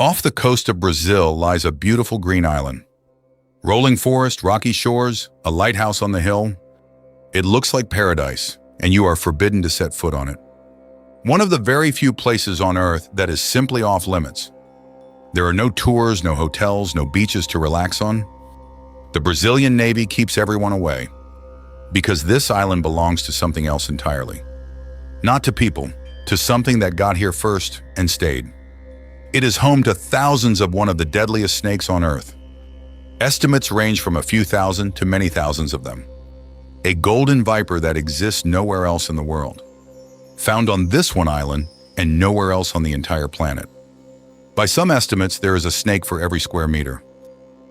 Off the coast of Brazil lies a beautiful green island. Rolling forest, rocky shores, a lighthouse on the hill. It looks like paradise, and you are forbidden to set foot on it. One of the very few places on Earth that is simply off limits. There are no tours, no hotels, no beaches to relax on. The Brazilian Navy keeps everyone away, because this island belongs to something else entirely. Not to people, to something that got here first and stayed. It is home to thousands of one of the deadliest snakes on Earth. Estimates range from a few thousand to many thousands of them. A golden viper that exists nowhere else in the world. Found on this one island and nowhere else on the entire planet. By some estimates, there is a snake for every square meter.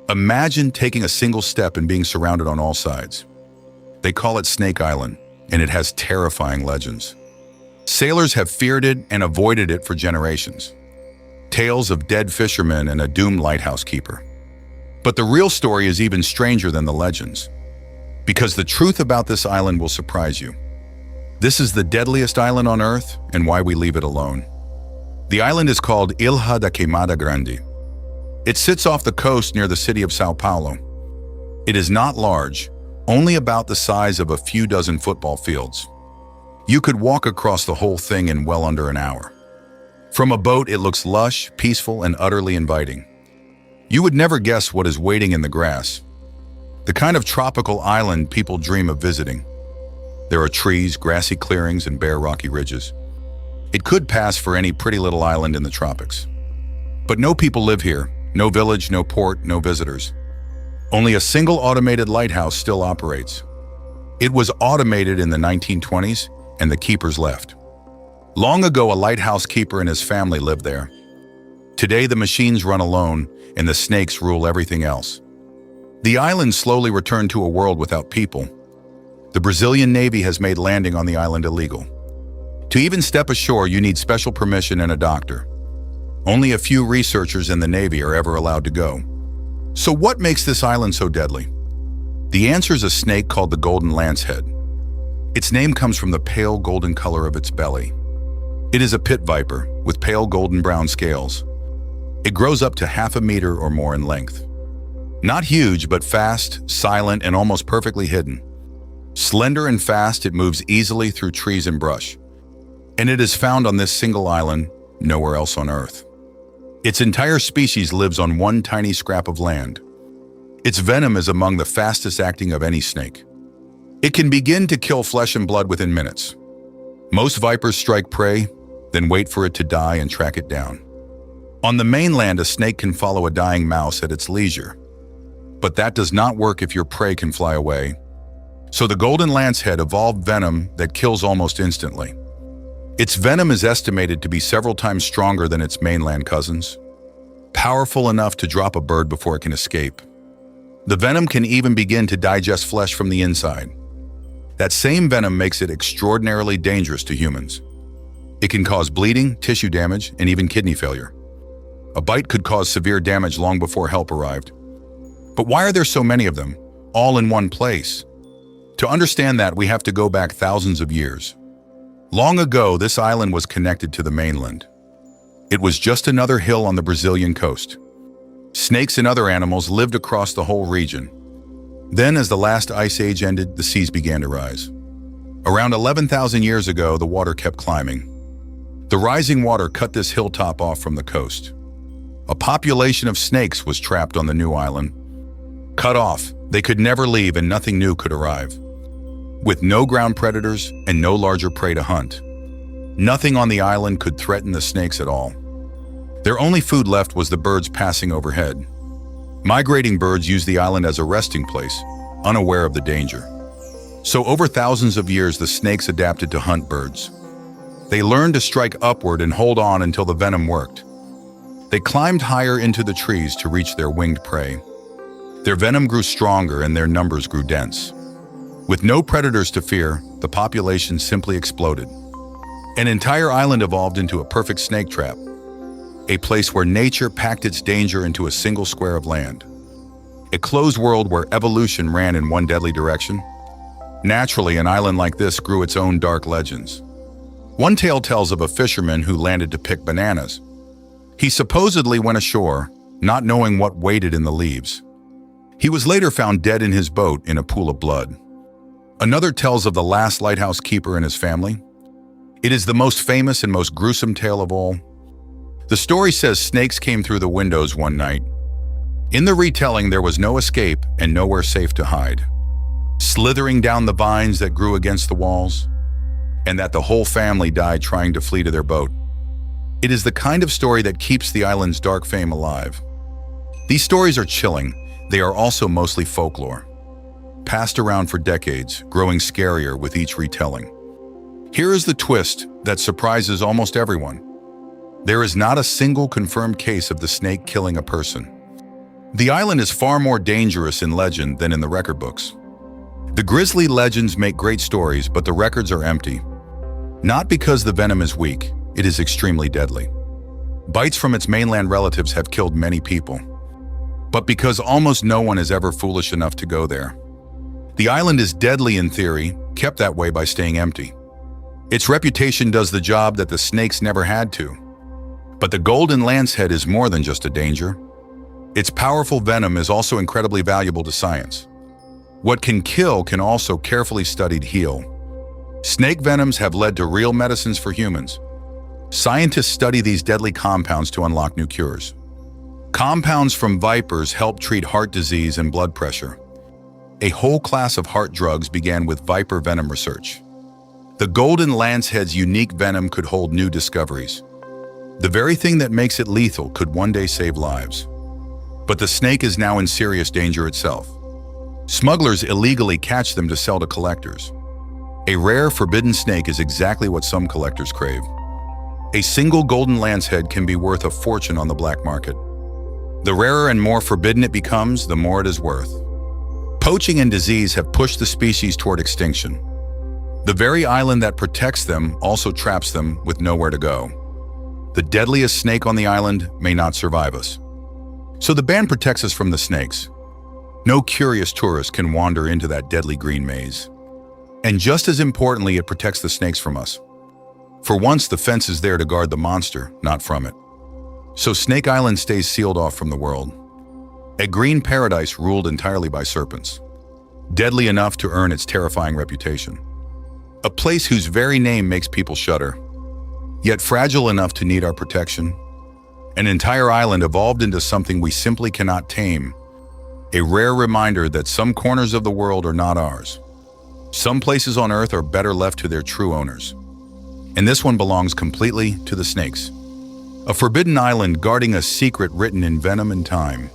Imagine taking a single step and being surrounded on all sides. They call it Snake Island, and it has terrifying legends. Sailors have feared it and avoided it for generations. Tales of dead fishermen and a doomed lighthouse keeper. But the real story is even stranger than the legends, because the truth about this island will surprise you. This is the deadliest island on Earth and why we leave it alone. The island is called Ilha da Queimada Grande. It sits off the coast near the city of Sao Paulo. It is not large, only about the size of a few dozen football fields. You could walk across the whole thing in well under an hour. From a boat, it looks lush, peaceful, and utterly inviting. You would never guess what is waiting in the grass. The kind of tropical island people dream of visiting. There are trees, grassy clearings, and bare rocky ridges. It could pass for any pretty little island in the tropics. But no people live here, no village, no port, no visitors. Only a single automated lighthouse still operates. It was automated in the 1920s, and the keepers left. Long ago, a lighthouse keeper and his family lived there. Today, the machines run alone, and the snakes rule everything else. The island slowly returned to a world without people. The Brazilian Navy has made landing on the island illegal. To even step ashore, you need special permission and a doctor. Only a few researchers in the Navy are ever allowed to go. So what makes this island so deadly? The answer is a snake called the golden lancehead. Its name comes from the pale golden color of its belly. It is a pit viper with pale golden brown scales. It grows up to half a meter or more in length. Not huge, but fast, silent, and almost perfectly hidden. Slender and fast, it moves easily through trees and brush. And it is found on this single island, nowhere else on Earth. Its entire species lives on one tiny scrap of land. Its venom is among the fastest acting of any snake. It can begin to kill flesh and blood within minutes. Most vipers strike prey, then wait for it to die and track it down. On the mainland, a snake can follow a dying mouse at its leisure. But that does not work if your prey can fly away. So the golden lancehead evolved venom that kills almost instantly. Its venom is estimated to be several times stronger than its mainland cousins. Powerful enough to drop a bird before it can escape. The venom can even begin to digest flesh from the inside. That same venom makes it extraordinarily dangerous to humans. It can cause bleeding, tissue damage, and even kidney failure. A bite could cause severe damage long before help arrived. But why are there so many of them, all in one place? To understand that, we have to go back thousands of years. Long ago, this island was connected to the mainland. It was just another hill on the Brazilian coast. Snakes and other animals lived across the whole region. Then, as the last ice age ended, the seas began to rise. Around 11,000 years ago, the water kept climbing. The rising water cut this hilltop off from the coast. A population of snakes was trapped on the new island. Cut off, they could never leave and nothing new could arrive. With no ground predators and no larger prey to hunt, nothing on the island could threaten the snakes at all. Their only food left was the birds passing overhead. Migrating birds used the island as a resting place, unaware of the danger. So over thousands of years, the snakes adapted to hunt birds. They learned to strike upward and hold on until the venom worked. They climbed higher into the trees to reach their winged prey. Their venom grew stronger and their numbers grew dense. With no predators to fear, the population simply exploded. An entire island evolved into a perfect snake trap, a place where nature packed its danger into a single square of land. A closed world where evolution ran in one deadly direction. Naturally, an island like this grew its own dark legends. One tale tells of a fisherman who landed to pick bananas. He supposedly went ashore, not knowing what waited in the leaves. He was later found dead in his boat in a pool of blood. Another tells of the last lighthouse keeper and his family. It is the most famous and most gruesome tale of all. The story says snakes came through the windows one night. In the retelling, there was no escape and nowhere safe to hide, slithering down the vines that grew against the walls, and that the whole family died trying to flee to their boat. It is the kind of story that keeps the island's dark fame alive. These stories are chilling. They are also mostly folklore, passed around for decades, growing scarier with each retelling. Here is the twist that surprises almost everyone. There is not a single confirmed case of the snake killing a person. The island is far more dangerous in legend than in the record books. The grisly legends make great stories, but the records are empty. Not because the venom is weak, it is extremely deadly. Bites from its mainland relatives have killed many people, but because almost no one is ever foolish enough to go there. The island is deadly in theory, kept that way by staying empty. Its reputation does the job that the snakes never had to. But the golden lancehead is more than just a danger. Its powerful venom is also incredibly valuable to science. What can kill can also carefully studied heal. Snake venoms have led to real medicines for humans. Scientists study these deadly compounds to unlock new cures. Compounds from vipers help treat heart disease and blood pressure. A whole class of heart drugs began with viper venom research. The golden lancehead's unique venom could hold new discoveries. The very thing that makes it lethal could one day save lives. But the snake is now in serious danger itself. Smugglers illegally catch them to sell to collectors. A rare, forbidden snake is exactly what some collectors crave. A single golden lancehead can be worth a fortune on the black market. The rarer and more forbidden it becomes, the more it is worth. Poaching and disease have pushed the species toward extinction. The very island that protects them also traps them with nowhere to go. The deadliest snake on the island may not survive us. So the ban protects us from the snakes. No curious tourist can wander into that deadly green maze. And just as importantly, it protects the snakes from us. For once, the fence is there to guard the monster, not from it. So Snake Island stays sealed off from the world. A green paradise ruled entirely by serpents. Deadly enough to earn its terrifying reputation. A place whose very name makes people shudder. Yet fragile enough to need our protection. An entire island evolved into something we simply cannot tame. A rare reminder that some corners of the world are not ours. Some places on Earth are better left to their true owners. And this one belongs completely to the snakes. A forbidden island guarding a secret written in venom and time.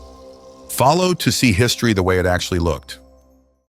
Follow to see history the way it actually looked.